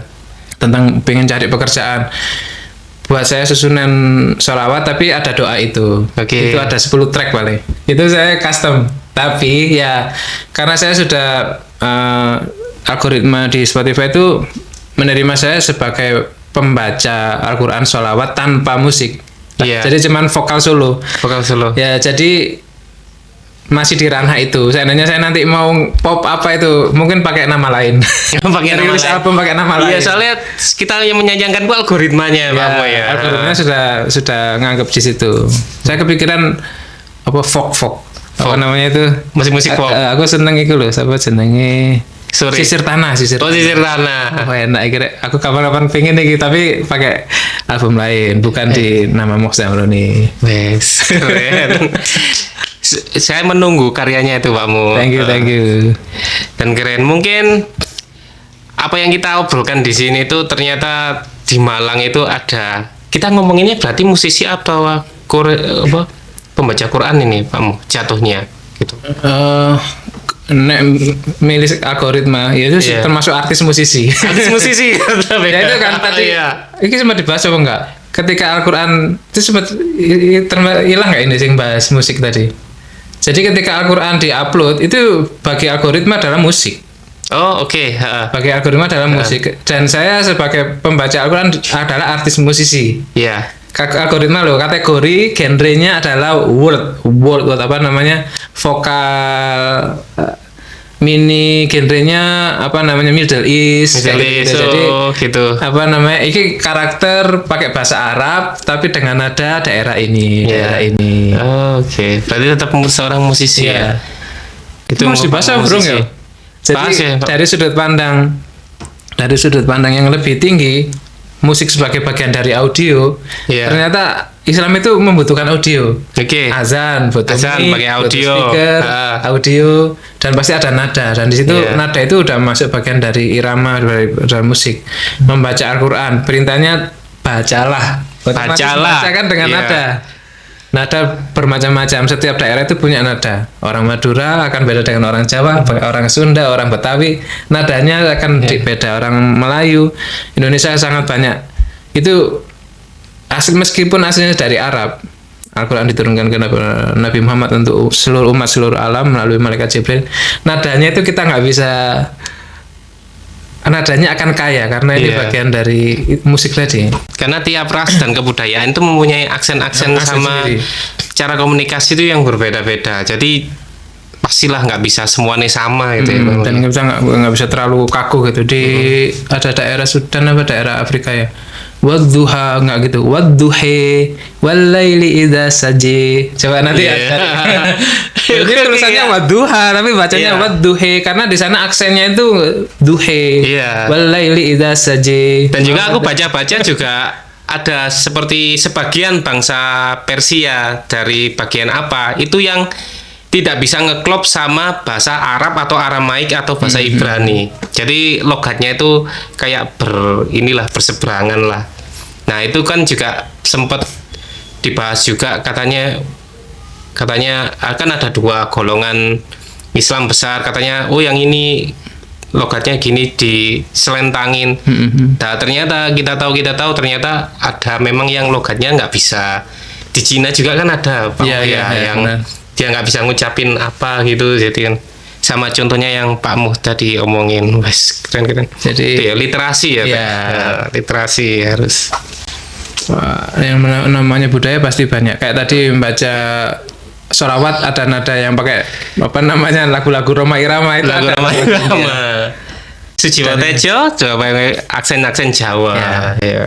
Tentang pengen cari pekerjaan. Buat saya susunan sholawat tapi ada doa itu. Oke. Itu ada 10 track paling. Itu saya custom. Tapi ya karena saya sudah algoritma di Spotify itu menerima saya sebagai pembaca Al-Qur'an sholawat tanpa musik. Iya. Jadi cuman vokal solo. Vokal solo. Ya jadi masih di ranah itu. Seandainya saya nanti mau pop apa itu, mungkin pakai nama lain. Pakai nama Rilis lain. album pakai nama lain. Iya, soalnya kita yang menyanjangkan itu algoritmanya, Pak Mo ya. Algoritmanya sudah nganggap di situ. Saya kepikiran apa folk. Apa Folk. namanya itu? Musik-musik folk. Aku seneng itu loh, siapa jenenge? Sorry. Sisir tanah. Oh, sisir tanah. Oh enak kira aku kapan-kapan pengen nih tapi pakai album lain bukan di nama Moh Zamroni. Wes, keren. Saya menunggu karyanya itu, Pak Mo. Thank you. Dan keren. Mungkin apa yang kita obrolkan di sini itu ternyata di Malang itu ada. Kita ngomonginnya berarti musisi atau pembaca Quran ini, Pak Mo, jatuhnya gitu. Nek milih algoritma ya itu Iya. termasuk artis musisi. Artis musisi. Ya itu kan tadi Iya. ini sempat dibahas apa enggak? Ketika Al-Qur'an itu sempat hilang nggak ini sing bahas musik tadi? Jadi ketika Al-Qur'an diupload itu bagi algoritma adalah musik. Oh, oke. Heeh. Bagi algoritma adalah musik. Dan saya sebagai pembaca Al-Qur'an adalah artis musisi. Iya. Algoritma loh, kategori genrenya adalah word apa namanya, vokal, mini genrenya apa namanya, Middle East, Middle kayak East, Jadi gitu. apa namanya, ini karakter pakai bahasa Arab tapi dengan nada daerah ini, daerah ini. Oh, oke. Berarti tetap seorang musisi ya. Itu harus dibahas musisi. bro ya. Jadi Bahas ya, Pak. dari sudut pandang yang lebih tinggi, musik sebagai bagian dari audio, Iya. ternyata Islam itu membutuhkan audio. Oke. Azan, butuh Azan, mic, pakai butuh audio. speaker, audio, dan pasti ada nada. Dan di situ Iya. nada itu udah masuk bagian dari irama dari musik. Membaca Al-Qur'an, perintahnya bacalah. Otomatis Bacalah. bacakan dengan Iya. nada. Nada bermacam-macam, setiap daerah itu punya nada. Orang Madura akan beda dengan orang Jawa, orang Sunda, orang Betawi, nadanya akan beda. Orang Melayu, Indonesia sangat banyak. Itu asli, meskipun aslinya dari Arab. Al-Quran diturunkan ke Nabi Muhammad untuk seluruh umat, seluruh alam melalui malaikat Jibril. Nadanya itu kita nggak bisa, nadanya akan kaya karena ini Iya. bagian dari musik tadi. Karena tiap ras dan kebudayaan itu mempunyai aksen-aksen Aksen sama sendiri. cara komunikasi itu yang berbeda-beda. Jadi pastilah nggak bisa semuanya sama gitu ya. Bang. Dan kita nggak bisa terlalu kaku gitu. Di ada daerah Sudan apa daerah Afrika ya, wadduha, nggak gitu, wadduhe walaili idza saji. Coba nanti Iya. ada. Jadi Oke, tulisannya iya. wadduha tapi bacanya Iya. wadduhe karena di sana aksennya itu duhe. Iya. Walaili idza saji. Dan juga aku baca-baca juga ada seperti sebagian bangsa Persia dari bagian apa itu yang tidak bisa ngeklop sama bahasa Arab atau Aramaik atau bahasa Ibrani. Jadi logatnya itu kayak berseberangan lah. Nah, itu kan juga sempat dibahas juga katanya akan ada dua golongan Islam besar, katanya yang ini logatnya gini diselentangin. Nah, ternyata kita tahu ternyata ada memang yang logatnya nggak bisa. Di Cina juga kan ada Pak Iya, Mo, iya, yang benar. dia nggak bisa ngucapin apa gitu, jadi kan sama contohnya yang Pak Muh tadi omongin. Wes, keren. Jadi- Itu ya, literasi ya, Pak. Iya. Nah, literasi harus. Wah, yang namanya budaya pasti banyak. Kayak tadi membaca sholawat ada nada yang pakai apa namanya, lagu-lagu Roma Irama itu Lagu ada. Rama. Sujiwo Tejo coba aksen-aksen Jawa. Ya. Ya.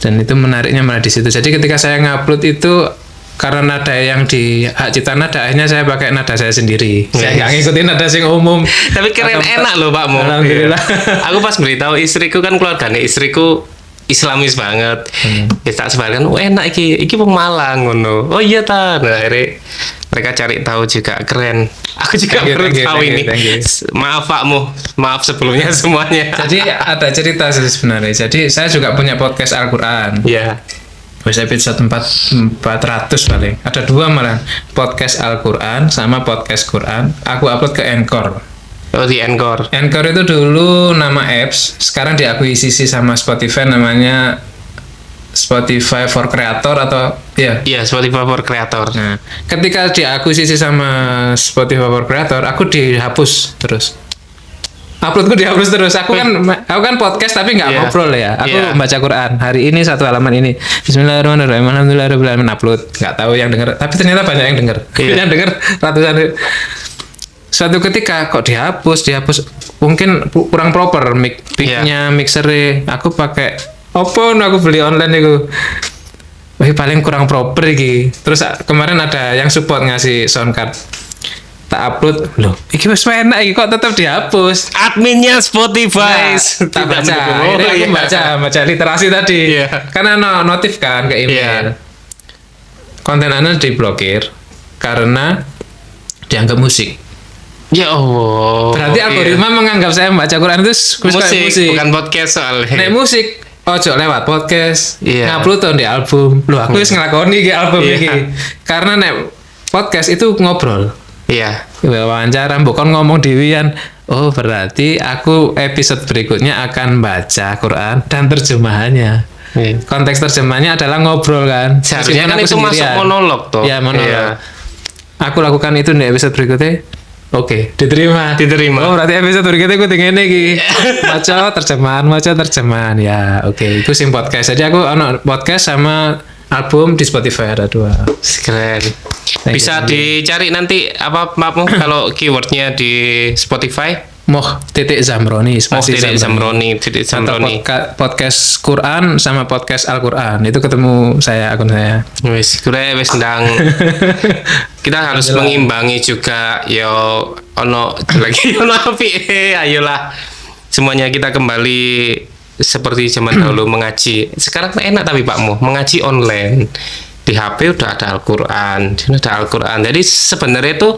Dan itu menariknya malah di situ. Jadi ketika saya ngupload itu karena nada yang di hak cipta nada, akhirnya saya pakai nada saya sendiri. Saya nggak ngikutin nada sing umum. Tapi keren, enak loh Pak Mo. Alhamdulillah. Iya. Aku pas beritahu istriku, kan keluarganya istriku Islamis banget. Ya tak sebarkan, enak iki wong Malang ngono. Oh iya ta. Nah, akhirnya mereka cari tahu juga, keren. Aku juga Thank you, baru thank you, tahu thank you, ini. thank you. Maaf Pak Mo, maaf sebelumnya semuanya. Jadi ada cerita sih sebenarnya. Jadi saya juga punya podcast Al-Quran. Ya. Wis episode 400 paling. Ada 2 malah. Podcast Al-Qur'an sama podcast Quran. Aku upload ke Anchor. Oh, di Anchor. Anchor itu dulu nama apps, sekarang diakuisisi sama Spotify, namanya Spotify for Creator atau ya. Iya, Spotify for Creator. Nah, ketika diakuisisi sama Spotify for Creator, aku dihapus terus. Uploadku dihapus terus. Aku kan podcast tapi nggak Iya. ngobrol ya. Aku Iya. baca Quran. Hari ini satu halaman ini. Bismillahirrahmanirrahim. Alhamdulillahirabbil alamin, upload. Nggak tahu yang denger, tapi ternyata banyak yang denger. Iya. Yang denger ratusan. Suatu ketika kok dihapus. Mungkin kurang proper mic-nya, mixernya. Aku pakai Oppo, aku beli online itu. Wah, paling kurang proper iki. Terus kemarin ada yang support ngasih sound card. Tak upload, loh, iki wis enak iki kok tetap dihapus. Adminnya Spotify. Nah, tak Tidak baca, mendukung. akhirnya aku iya. baca literasi tadi. Iya. Karena notif kan ke email. Iya. Konten Anda diblokir karena dianggap musik. Ya Allah. Berarti Iya. algoritma menganggap saya membaca Quran itu kayak musik. bukan podcast soalnya. Nek musik ojo lewat podcast. Iya. Ngupload tuh di album. Loh, aku wis nglakoni iki album Iya. iki. Karena nek podcast itu ngobrol. Iya. Wawancara bukan ngomong dewian. Oh, berarti aku episode berikutnya akan baca Quran dan terjemahannya. Iya. Konteks terjemahannya adalah ngobrol kan. Seharusnya Meskipun kan aku itu masuk sendirian. monolog toh. Ya, monolog. Iya. Aku lakukan itu di episode berikutnya. Oke, diterima. Diterima. Oh, berarti episode berikutnya aku tinggal iki. Maca terjemahan. Ya, oke. Itu sing podcast. Jadi aku ono podcast sama album di Spotify ada 2. Keren. Bisa dicari nanti apa maafmu kalau keywordnya di Spotify. Zamroni, spasi Zamroni. Atau podcast Quran sama podcast Al-Quran itu ketemu saya, akun saya. Wis ndang. Kita harus mengimbangi juga yo ono lagi ono api. Ayolah. Semuanya kita kembali seperti zaman dahulu mengaji. Sekarang enak tapi Pakmu, mengaji online. Di HP udah ada Al-Qur'an, Jadi sebenarnya itu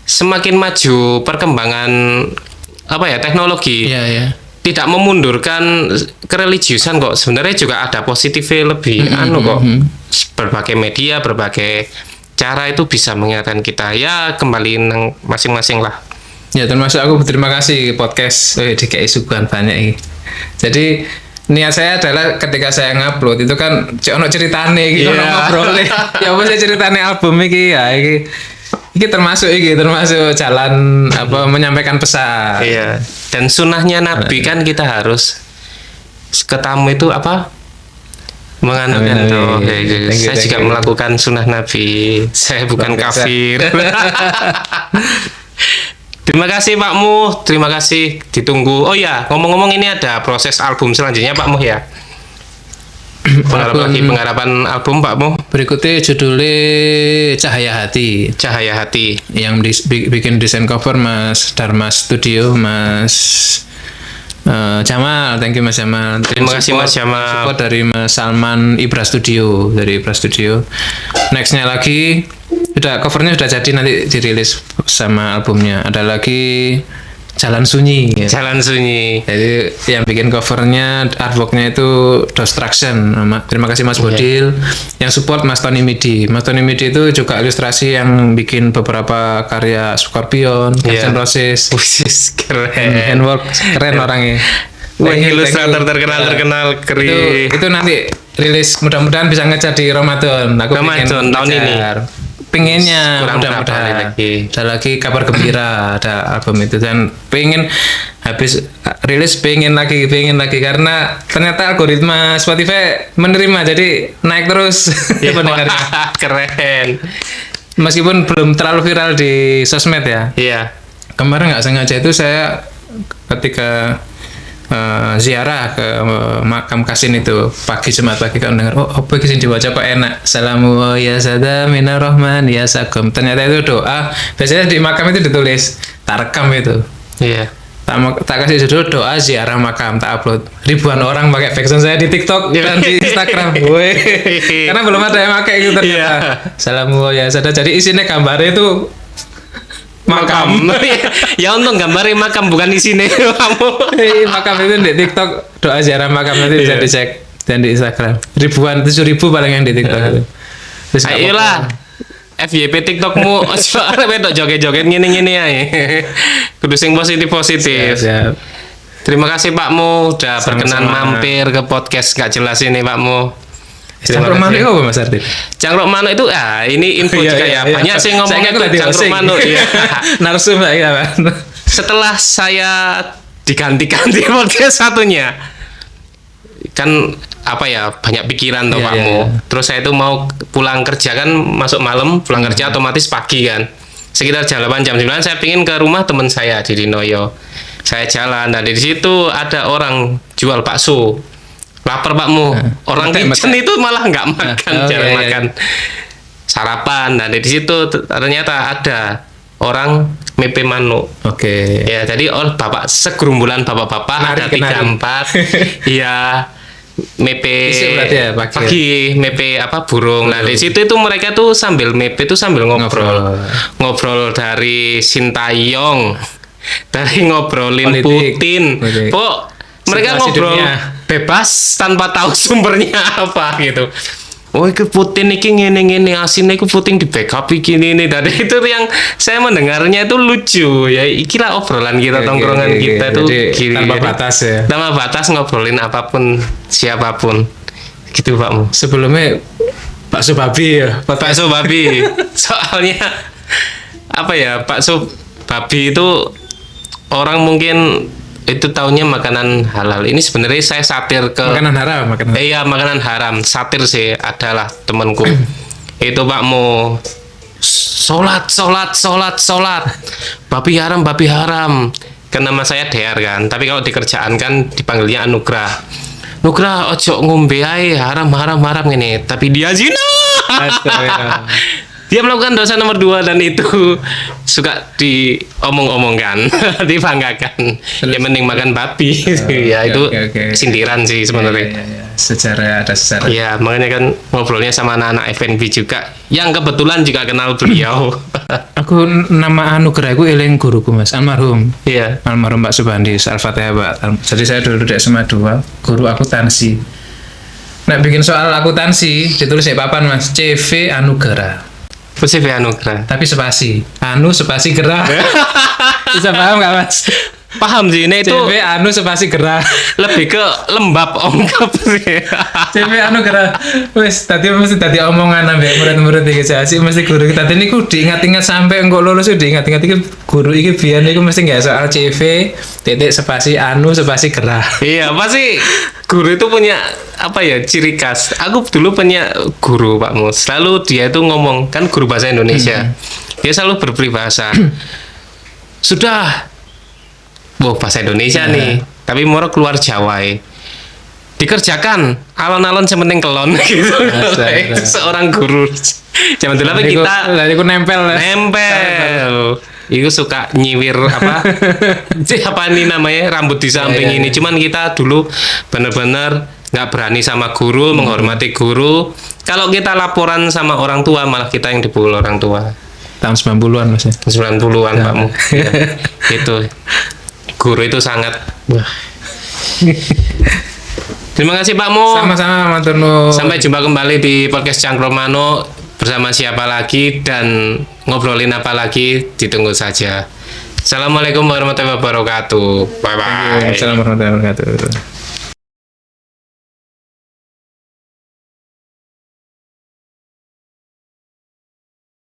semakin maju perkembangan teknologi. Iya, iya. Tidak memundurkan kereligiusan kok. Sebenarnya juga ada positifnya lebih kok. Berbagai media, berbagai cara itu bisa mengingatkan kita. Ya kembali nang masing-masing lah. Ya, termasuk aku berterima kasih podcast DKI Suguhan banyak ini. Jadi niat saya adalah ketika saya ngupload itu kan ono ceritane iki, ono ngobrol. Ya apa sih ceritane album iki ya iki termasuk jalan menyampaikan pesan. Iya. Dan sunnahnya Nabi kan kita harus ke tamu itu menganukan tuh. Saya juga melakukan sunnah Nabi. Saya bukan kafir. Terima kasih Pakmu, terima kasih, ditunggu. Oh ya, ngomong-ngomong ini ada proses album selanjutnya Pakmu ya. Pengharapan album Pakmu. Berikutnya judulnya Cahaya Hati. Cahaya Hati. Yang bikin desain cover Mas Dharma Studio, Mas Jamal, thank you Mas Jamal. Terima kasih Mas Jamal. Support dari Mas Salman Ibra Studio, Nextnya lagi udah covernya udah jadi, nanti dirilis sama albumnya. Ada lagi Jalan Sunyi. Ya. Jalan Sunyi. Jadi yang bikin covernya, artworknya itu Dostruction. Terima kasih Mas Bodil. Yang support Mas Tony Midi. Mas Tony Midi itu juga ilustrasi yang bikin beberapa karya Scorpion, Guns N' Roses. Keren. Handwork keren orangnya. Ilustrator terkenal keren. Itu nanti rilis, mudah-mudahan bisa ngejar di Ramadan. Aku Ramadan tahun ini. Pengennya Kurang mudah-mudahan berapa lagi. ada lagi kabar gembira, ada album itu, dan pengen habis rilis pengen lagi karena ternyata algoritma Spotify menerima, jadi naik terus pendengarnya. Keren. Meskipun belum terlalu viral di sosmed ya. Iya. Kemarin nggak sengaja itu saya ketika ziarah ke makam Kasin itu pagi, Jumat pagi, kan dengar apa Kasin dibaca kok enak, salamu ya sada minar rahman ya sakum. Ternyata itu doa, biasanya di makam itu ditulis, tak rekam itu. Iya. Tak kasih judul doa ziarah makam, tak upload. Ribuan orang pakai background saya di TikTok dan di Instagram. Karena belum ada yang pakai itu ternyata. Salamu ya sada, jadi isinya gambarnya itu makam. Ya untung gambarnya makam bukan di sini kamu. Makam itu di TikTok, doa ziarah makam, nanti bisa dicek. dan di Instagram ribuan, 7.000 paling yang di TikTok itu. Terus nggak Ayolah. apa-apa. FYP TikTokmu ojo arep wedok joget-joget ngene-ngene ae. Kudu sing positif-positif. Siap. Terima kasih Pakmu udah Sama-sama. berkenan mampir ke podcast gak jelas ini Pakmu. Cangkruk manuk itu apa Mas Ardi? Cangkruk manuk itu ini info Iya, juga iya, ya. iya. Banyak sih Saya ngomongnya kan tuh tadi cangkruk hosting. manuk ya. Narsum lah ya kan. Setelah saya diganti podcast satunya kan apa ya banyak pikiran tuh Iya, Pakmu. iya, iya. Terus saya itu mau pulang kerja kan masuk malam, pulang kerja otomatis pagi kan. Sekitar jam 8 jam 9 saya pingin ke rumah teman saya di Dinoyo. Saya jalan dan di situ ada orang jual bakso. Lapar Pakmu. Orang kitchen itu malah nggak makan, jarang iya, makan. Sarapan. Nah, di situ ternyata ada orang mepe manuk. Oke. Ya, jadi bapak segerumbulan bapak-bapak ada Kenari. 3 4. Iya. Mepe Isuk berarti ya, pagi pagi mepe apa burung. Nah, di situ itu mereka tuh sambil mepe tuh sambil ngobrol. Ngobrol dari Sintayong. Dari ngobrolin Politik. Putin. Politik. Pok, mereka Situasi ngobrol dunia. bebas tanpa tahu sumbernya apa gitu. Oh, itu Putin iki ngene-ngene asinnya iku Putin di backup iki ini tadi itu yang saya mendengarnya itu lucu ya. Ikilah obrolan kita Oke, tongkrongan oke, kita oke. tuh Jadi, gini. tanpa Jadi, batas ya. tanpa batas ngobrolin apapun siapapun gitu Pakmu. Sebelumnya bakso babi ya. Bakso babi soalnya apa ya bakso babi itu orang mungkin itu taunya makanan halal. Ini sebenarnya saya satir ke Makanan haram, makanan. Iya makanan haram, satir sih adalah temanku. Itu Pakmu sholat. Babi haram. Kan nama saya Dear kan, tapi kalau di kerjaan kan dipanggilnya Anugrah. Nugrah ojo ngombe ae haram ini, tapi dia zina. Astaga. Dia melakukan dosa nomor 2 dan itu suka diomong-omongkan, dibanggakan. Yang penting makan babi, ya itu oke. sindiran sih sebenarnya. Ya. Sejarah ada sejarah. Ya makanya kan ngobrolnya sama anak-anak FNB juga, yang kebetulan juga kenal beliau. Aku nama Anugerah aku eling guruku Mas, almarhum. Iya. Almarhum Pak Subandi, Al-Fatihah Pak. Jadi saya dulu di SMA 2, guru akuntansi. Nah, bikin soal akuntansi ditulis di papan Mas, CV Anugerah. Positif Anugrah. Tapi spasi. Anu spasi gerah. Bisa paham nggak Mas? Paham sih, ini itu CV Anu spasi gerah. lebih ke lembab ongkap sih. CV Anu gerah. Wes, tadi mesti tadi omongan ambek murid-murid iki sih mesti guru kita tadi niku diingat-ingat sampai engko lulus diingat-ingat iki guru iki biyen niku mesti nggak soal CV titik spasi Anu spasi gerah. Iya, pasti guru itu punya apa ya ciri khas. Aku dulu punya guru Pakmu. Selalu dia itu ngomong kan guru bahasa Indonesia. Dia selalu berperibahasa. Sudah, bahasa Indonesia nih. Tapi mau keluar Jawa dikerjakan alon-alon sementing kelon gitu. Astaga. Seorang guru. Zaman dulu apa kita Tadi aku nempel. nempel. Itu suka nyiwir apa? Apa ini namanya rambut di samping Iya, ini. Cuman kita dulu benar-benar nggak berani sama guru, menghormati guru. Kalau kita laporan sama orang tua, malah kita yang dipukul orang tua. Tahun 90-an Mas ya. 90-an Pakmu. Ya, itu guru itu sangat. Wah. Terima kasih Pakmu. Sama-sama matur nuwun. Sampai jumpa kembali di podcast Cangkruk Manuk bersama siapa lagi dan ngobrolin apa lagi, ditunggu saja. Assalamualaikum warahmatullahi wabarakatuh. Bye bye. Assalamualaikum warahmatullahi wabarakatuh.